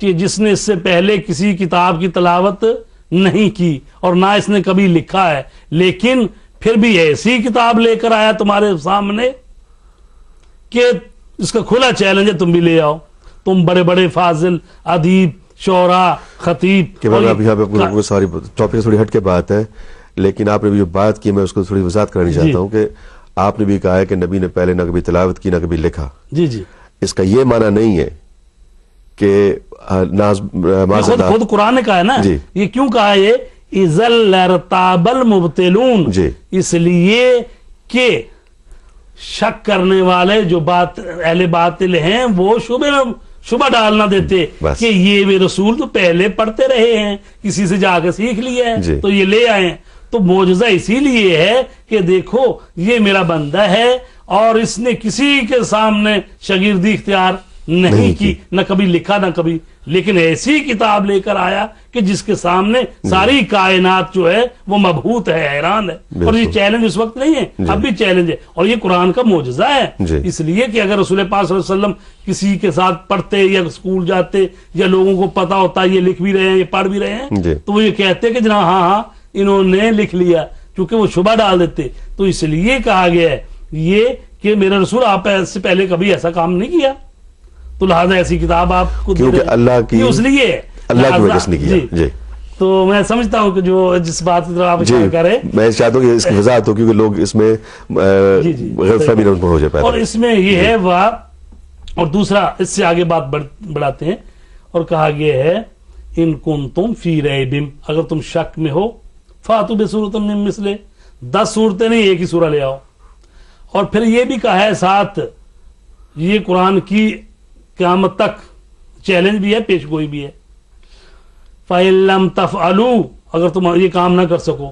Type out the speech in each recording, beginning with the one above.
کہ جس نے اس سے پہلے کسی کتاب کی تلاوت نہیں کی اور نہ اس نے کبھی لکھا ہے، لیکن پھر بھی ایسی کتاب لے کر آیا تمہارے سامنے کہ اس کا کھلا چیلنج ہے، تم بھی لے آؤ، تم بڑے بڑے فاضل، ادیب، شعراء، خطیب. کہ اب یہاں پہ سوری ٹاپک سے تھوڑی ہٹ کے بات ہے، لیکن آپ نے بھی جو بات کی میں اس کو تھوڑی وضاحت کرانی چاہتا ہوں کہ آپ نے بھی کہا ہے کہ نبی نے پہلے نہ کبھی تلاوت کی نہ کبھی لکھا. جی جی، اس کا یہ معنی نہیں ہے کہ خود قرآن نے کہا ہے نا. یہ کیوں کہا ہے یہ اذا لارتاب المبطلون، اس لیے کہ شک کرنے والے جو اہل باطل ہیں وہ شبہ ڈالنا دیتے کہ یہ بھی رسول تو پہلے پڑھتے رہے ہیں، کسی سے جا کے سیکھ لیے ہیں تو یہ لے آئے ہیں. تو معجزہ اسی لیے ہے کہ دیکھو یہ میرا بندہ ہے اور اس نے کسی کے سامنے شاگردی اختیار نہیں کی، نہ کبھی لکھا نہ کبھی، لیکن ایسی کتاب لے کر آیا کہ جس کے سامنے ساری کائنات جو ہے وہ مبہوت ہے، حیران ہے. اور یہ چیلنج اس وقت نہیں ہے، اب بھی چیلنج ہے، اور یہ قرآن کا معجزہ ہے. اس لیے کہ اگر رسول پاک صلی اللہ علیہ وسلم کسی کے ساتھ پڑھتے یا اسکول جاتے یا لوگوں کو پتا ہوتا یہ لکھ بھی رہے ہیں، یہ پڑھ بھی رہے ہیں، تو وہ یہ کہتے کہ جناب ہاں انہوں نے لکھ لیا، کیونکہ وہ شبہ ڈال دیتے. تو اس لیے کہا گیا ہے یہ کہ میرا رسول آپ سے پہلے کبھی ایسا کام نہیں کیا، تو لہذا ایسی کتاب آپ کو کیونکہ اللہ کی اس لیے اللہ کی وجہ سے نہیں کیا. جی تو میں سمجھتا ہوں کہ جو جس بات کی طرف آپ اشارہ کریں، میں چاہتا ہوں کہ اس کی وضاحت ہو کیونکہ لوگ اس میں غلط فہمی نہ ہو جائے. اور اس میں یہ ہے اور دوسرا اس سے آگے بات بڑھاتے ہیں اور کہا گیا ہے ان کنتم فی ریب، اگر تم شک میں ہو فاتوا بسورۃ من مثلہ، 10 صورتیں نہیں ایک ہی سورہ لے آؤ. اور پھر یہ بھی کہا ہے ساتھ یہ قرآن کی قیامت تک چیلنج بھی ہے، پیش گوئی بھی ہے. فَإِن لَمْ تَفْعَلُوا، اگر تم یہ کام نہ کر سکو.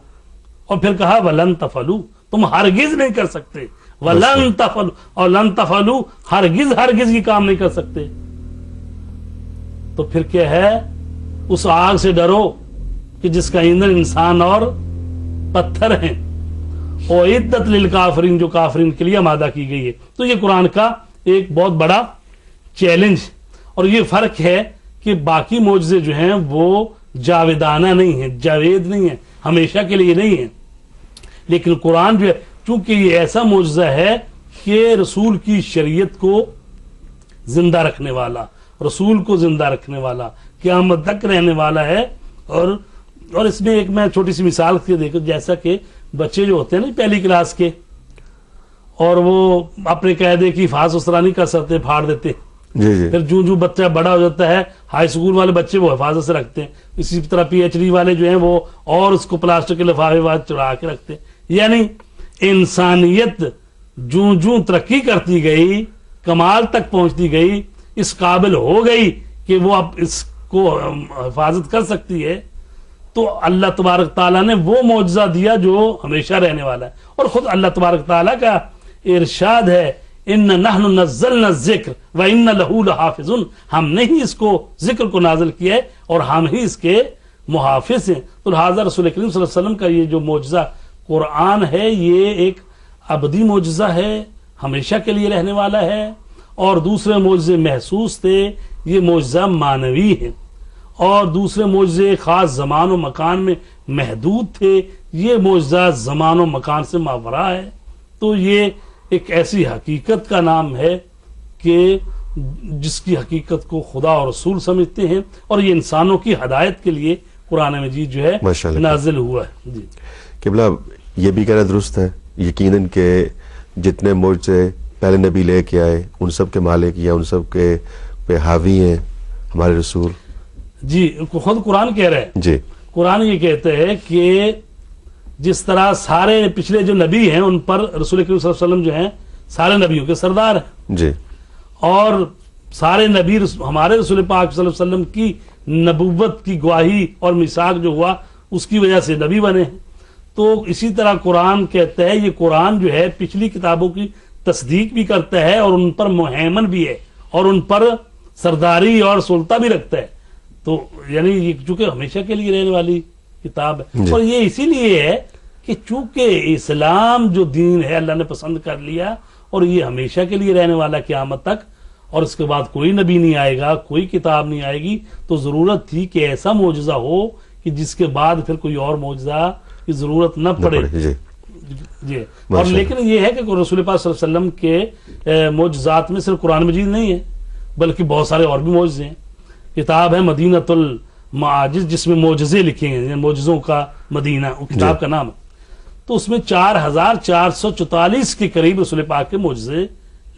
اور پھر کہا وَلَن تَفْعَلُوا، تم ہرگز نہیں کر سکتے. وَلَن تَفْعَلُوا، اور لن تفعلوا ہرگز یہ کام نہیں کر سکتے. تو پھر کیا ہے، اس آگ سے ڈرو کہ جس کا ایندھن انسان اور پتھر ہیں، اعدت للکافرین، جو کافرین کے لیے آمادہ کی گئی ہے. تو یہ قرآن کا ایک بہت بڑا چیلنج. اور یہ فرق ہے کہ باقی معجزے جو ہیں وہ جاویدانہ نہیں ہیں، جاوید نہیں ہیں، ہمیشہ کے لیے نہیں ہیں. لیکن قرآن جو ہے چونکہ یہ ایسا معجزہ ہے کہ رسول کی شریعت کو زندہ رکھنے والا، رسول کو زندہ رکھنے والا، قیامت تک رہنے والا ہے. اور اس میں ایک میں چھوٹی سی مثال کے دیکھو، جیسا کہ بچے جو ہوتے ہیں نا پہلی کلاس کے، اور وہ اپنے قاعدے کی حفاظت اس طرح نہیں کر سکتے، پھاڑ دیتے. پھر جو بچہ بڑا ہو جاتا ہے، ہائی اسکول والے بچے وہ حفاظت سے رکھتے ہیں. اسی طرح پی ایچ ڈی والے جو ہیں وہ اور اس کو پلاسٹک کے لفافے چڑھا کے رکھتے ہیں. یعنی انسانیت جو ترقی کرتی گئی، کمال تک پہنچتی گئی، اس قابل ہو گئی کہ وہ اب اس کو حفاظت کر سکتی ہے، تو اللہ تبارک تعالیٰ نے وہ معجزہ دیا جو ہمیشہ رہنے والا ہے. اور خود اللہ تبارک تعالیٰ کا ارشاد ہے ان نحن نزلنا الذکر وان له لحافظون، ہم نے ہی اس کو ذکر کو نازل کیا ہے اور ہم ہی اس کے محافظ ہیں. تو لہٰذا رسول کریم صلی اللہ علیہ وسلم کا یہ جو معجزہ قرآن ہے یہ ایک ابدی معجزہ ہے، ہمیشہ کے لیے رہنے والا ہے. اور دوسرے معجزے محسوس تھے، یہ معجزہ معنوی ہے. اور دوسرے معجزے خاص زمان و مکان میں محدود تھے، یہ معجزہ زمان و مکان سے ماورا ہے. تو یہ ایک ایسی حقیقت کا نام ہے کہ جس کی حقیقت کو خدا اور رسول سمجھتے ہیں، اور یہ انسانوں کی ہدایت کے لیے قرآن مجید جو ہے نازل ہوا ہے. جی قبلہ، یہ بھی کہنا درست ہے یقیناً کہ جتنے معجزے پہلے نبی لے کے آئے ان سب کے مالک یا ان سب کے پہ حاوی ہیں ہمارے رسول. جی خود قرآن کہہ رہے ہیں. جی قرآن یہ کہتے ہیں کہ جس طرح سارے پچھلے جو نبی ہیں ان پر رسول کریم صلی اللہ علیہ وسلم جو ہیں سارے نبیوں کے سردار ہیں. جی اور سارے نبی ہمارے رسول پاک صلی اللہ علیہ وسلم کی نبوت کی گواہی اور میثاق جو ہوا اس کی وجہ سے نبی بنے ہیں. تو اسی طرح قرآن کہتا ہے، یہ قرآن جو ہے پچھلی کتابوں کی تصدیق بھی کرتا ہے اور ان پر مہیمن بھی ہے اور ان پر سرداری اور سلطہ بھی رکھتا ہے. تو یعنی یہ چونکہ ہمیشہ کے لیے رہنے والی کتاب ہے. اور یہ اسی لیے ہے کہ چونکہ اسلام جو دین ہے اللہ نے پسند کر لیا اور یہ ہمیشہ کے لیے رہنے والا قیامت تک، اور اس کے بعد کوئی نبی نہیں آئے گا, کوئی کتاب نہیں آئے گی, تو ضرورت تھی کہ ایسا معجزہ ہو کہ جس کے بعد پھر کوئی اور معجزہ کی ضرورت نہ پڑے. جی. اور لیکن یہ ہے کہ رسول پاک صلی اللہ علیہ وسلم کے معجزات میں صرف قرآن مجید نہیں ہے, بلکہ بہت سارے اور بھی معجزے ہیں. کتاب ہے مدینۃ المعاجز جس میں معجزے لکھے ہیں, معجزوں کا مدینہ وہ کتاب کا نام ہے. تو اس میں 4444 کے قریب رسول پاک کے معجزے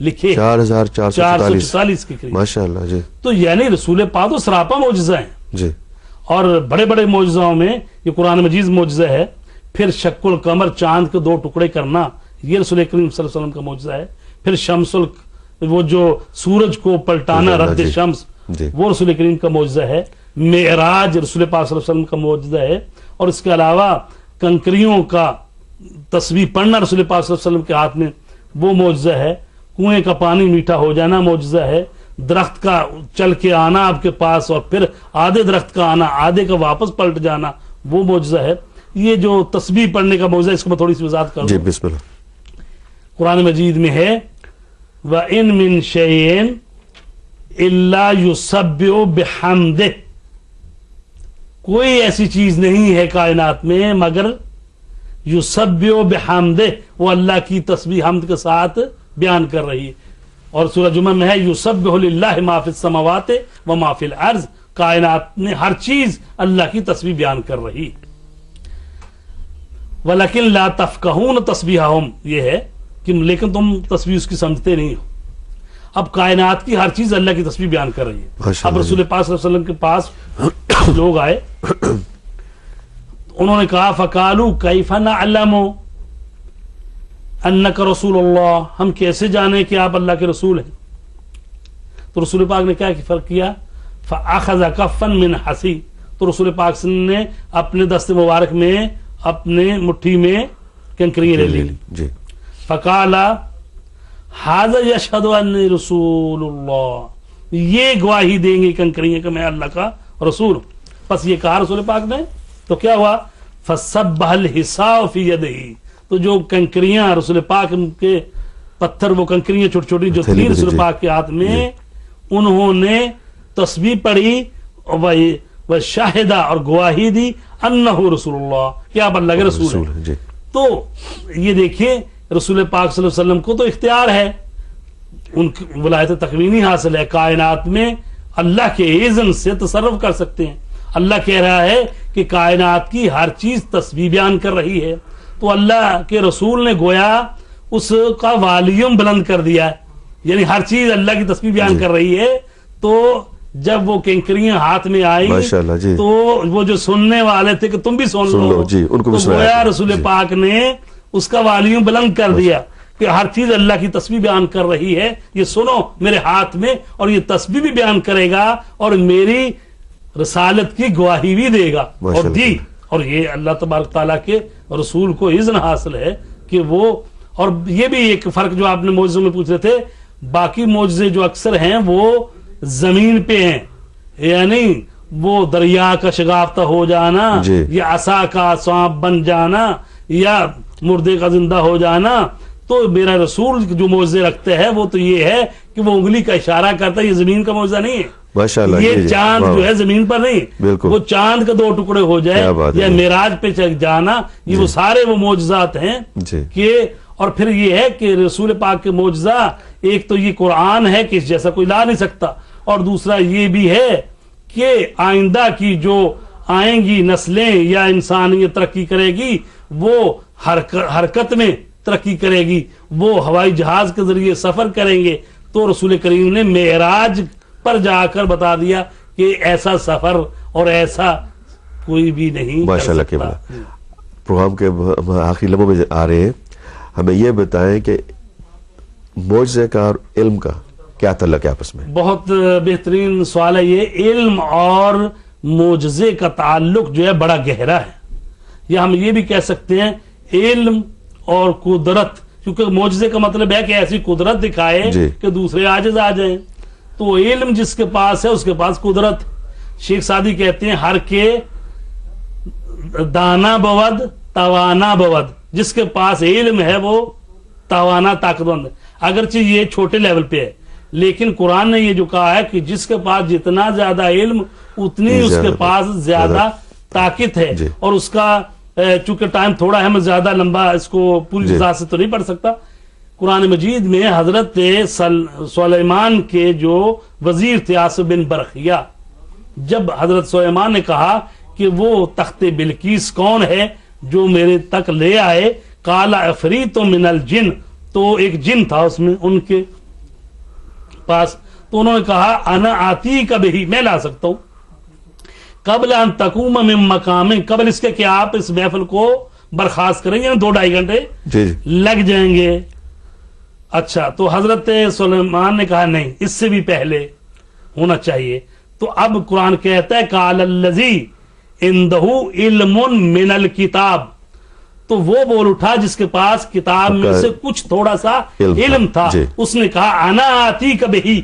لکھے, 4444 کے قریب. ماشاءاللہ جی. تو یعنی رسول پاک تو سراپا معجزہ ہیں جی. اور بڑے بڑے معجزوں میں یہ قرآن مجید معجزہ ہے. پھر شق القمر, چاند کے 2 ٹکڑے کرنا, یہ رسول کریم صلی اللہ علیہ وسلم کا معجزہ ہے. پھر شمس وہ جو سورج کو پلٹانا, رد شمس, وہ رسول کریم کا معجزہ ہے. معراج رسول پاک صلی اللہ علیہ وسلم کا معجزہ ہے. اور اس کے علاوہ کنکریوں کا تسبیح پڑھنا رسول پاک صلی اللہ علیہ وسلم کے ہاتھ میں, وہ معجزہ ہے. کنویں کا پانی میٹھا ہو جانا معجزہ ہے. درخت کا چل کے آنا آپ کے پاس اور پھر آدھے درخت کا آنا, آدھے کا واپس پلٹ جانا, وہ معجزہ ہے. یہ جو تسبیح پڑھنے کا معجزہ, اس کو میں تھوڑی سی وضاحت کروں. جی بسم اللہ. قرآن مجید میں ہے وَإِن مِّن شَيْءٍ إِلَّا يُسَبِّحُ بِحَمْدِهِ, کوئی ایسی چیز نہیں ہے کائنات میں مگر یسبح بحمدہ, وہ اللہ کی تسبیح حمد کے ساتھ بیان کر رہی ہے. اور سورہ جمعہ میں ہے یسبح للہ ما فی السماوات و ما فی الارض, کائنات میں ہر چیز اللہ کی تسبیح بیان کر رہی. وَلَكِنْ لَا تَفْقَهُونَ تَسْبِيحَهُمْ, یہ ہے کہ لیکن تم تسبیح اس کی سمجھتے نہیں ہو. اب کائنات کی ہر چیز اللہ کی تسبیح بیان کر رہی ہے. اب رسول پاک صلی اللہ علیہ وسلم کے پاس لوگ آئے, انہوں نے کہا فَقَالُوا كَيْفَ نَعْلَمُ أَنَّكَ رسول اللہ, ہم کیسے جانیں کہ آپ اللہ کے رسول ہیں. تو رسول پاک نے کیا فرق کیا, فَأَخَذَ كَفًّا مِنْ حَسِي, تو رسول پاک صلی اللہ علیہ وسلم نے اپنے دست مبارک میں اپنے مٹھی میں کنکریاں لے لی. جی. فقال ھذا یشہد انی رسول اللہ, یہ گواہی دیں گے کنکریاں کہ میں اللہ کا رسول ہوں. بس یہ کہا رسول پاک نے, تو کیا ہوا, فسبح الحصاء فی یدہ, تو جو کنکریاں رسول پاک کے پتھر, وہ کنکریاں چھوٹی چھوٹی جو تھی رسول پاک کے ہاتھ میں, انہوں نے تسبیح پڑھی وہ شاہدہ اور گواہی دی انہ رسول اللہ, کہ آپ اللہ کے رسول ہیں. تو یہ دیکھیں رسول پاک صلی اللہ علیہ وسلم کو تو اختیار ہے, ان کی ولایت تکوینی حاصل ہے, کائنات میں اللہ کے اذن سے تصرف کر سکتے ہیں. اللہ کہہ رہا ہے کہ کائنات کی ہر چیز تسبیح بیان کر رہی ہے, تو اللہ کے رسول نے گویا اس کا والیوم بلند کر دیا ہے, یعنی ہر چیز اللہ کی تسبیح بیان کر رہی ہے. تو جب وہ کنکریاں ہاتھ میں آئی تو وہ جو سننے والے تھے کہ تم بھی سن لو, تو گویا رسول پاک نے اس کا والیوم بلند کر دیا کہ ہر چیز اللہ کی تسبیح بیان کر رہی ہے, یہ سنو میرے ہاتھ میں, اور یہ تسبیح بھی بیان کرے گا اور میری رسالت کی گواہی بھی دے گا, اور دی. اور یہ اللہ تبارک تعالیٰ کے رسول کو اذن حاصل ہے کہ وہ, اور یہ بھی ایک فرق جو آپ نے معجزوں میں پوچھ رہے تھے, باقی معجزے جو اکثر ہیں وہ زمین پہ ہیں, یعنی وہ دریا کا شگافتہ ہو جانا, یا عصا کا سانپ بن جانا, یا مردے کا زندہ ہو جانا. تو میرا رسول جو معجزے رکھتے ہیں وہ تو یہ ہے کہ وہ انگلی کا اشارہ کرتا ہے, یہ زمین کا معجزہ نہیں ہے. یہ چاند جو ہے زمین پر نہیں, وہ چاند کے 2 ٹکڑے ہو جائے یا معراج پہ جانا, یہ وہ سارے وہ معجزات ہیں کہ. اور پھر یہ ہے کہ رسول پاک کے معجزہ, ایک تو یہ قرآن ہے کہ اس جیسا کوئی لا نہیں سکتا, اور دوسرا یہ بھی ہے کہ آئندہ کی جو آئیں گی نسلیں یا انسانیت ترقی کرے گی, وہ حرکت میں ترقی کرے گی, وہ ہوائی جہاز کے ذریعے سفر کریں گے. تو رسول کریم نے معراج پر جا کر بتا دیا کہ ایسا سفر اور ایسا کوئی بھی نہیں کر سکتا. پروگرام کے آخری لمحوں میں آ رہے ہیں, ہمیں یہ بتائیں کہ معجزے کا اور علم کا کیا تعلق ہے آپس میں؟ بہت بہترین سوال ہے یہ. علم اور معجزے کا تعلق جو ہے بڑا گہرا ہے, یا ہم یہ بھی کہہ سکتے ہیں علم اور قدرت, کیونکہ معجزے کا مطلب ہے کہ ایسی قدرت دکھائے کہ دوسرے عاجز آ جائیں. تو علم جس کے پاس ہے اس کے پاس قدرت. شیخ سعدی کہتے ہیں ہر کے دانا بود توانا بود, جس کے پاس علم ہے وہ توانا طاقتمند ہے. اگرچہ یہ چھوٹے لیول پہ ہے, لیکن قرآن نے یہ جو کہا ہے کہ جس کے پاس جتنا زیادہ علم اتنی اس کے پاس زیادہ طاقت ہے. جی. اور اس کا چونکہ ٹائم تھوڑا ہے میں زیادہ لمبا اس کو پوری جی. وضاحت سے تو نہیں پڑھ سکتا. قرآن مجید میں حضرت سلیمان کے جو وزیر تھے آصف بن برخیہ، جب حضرت سلیمان نے کہا کہ وہ تخت بلقیس کون ہے جو میرے تک لے آئے، قال عفریت من الجن، تو ایک جن تھا اس میں ان کے پاس، تو انہوں نے کہا انا آتی کا بھی، میں لا سکتا ہوں، قبل ان تقوم من مقام، قبل اس کے کہ آپ اس محفل کو برخاست کریں گے 2-2.5 گھنٹے جی لگ جائیں گے. اچھا، تو حضرت سلیمان نے کہا نہیں، اس سے بھی پہلے ہونا چاہیے. تو اب قرآن کہتا ہے قال الذی عندہ علم من الکتاب، تو وہ بول اٹھا جس کے پاس کتاب میں سے کچھ تھوڑا سا علم تھا. جی. اس نے کہا انا آتی کا بھی،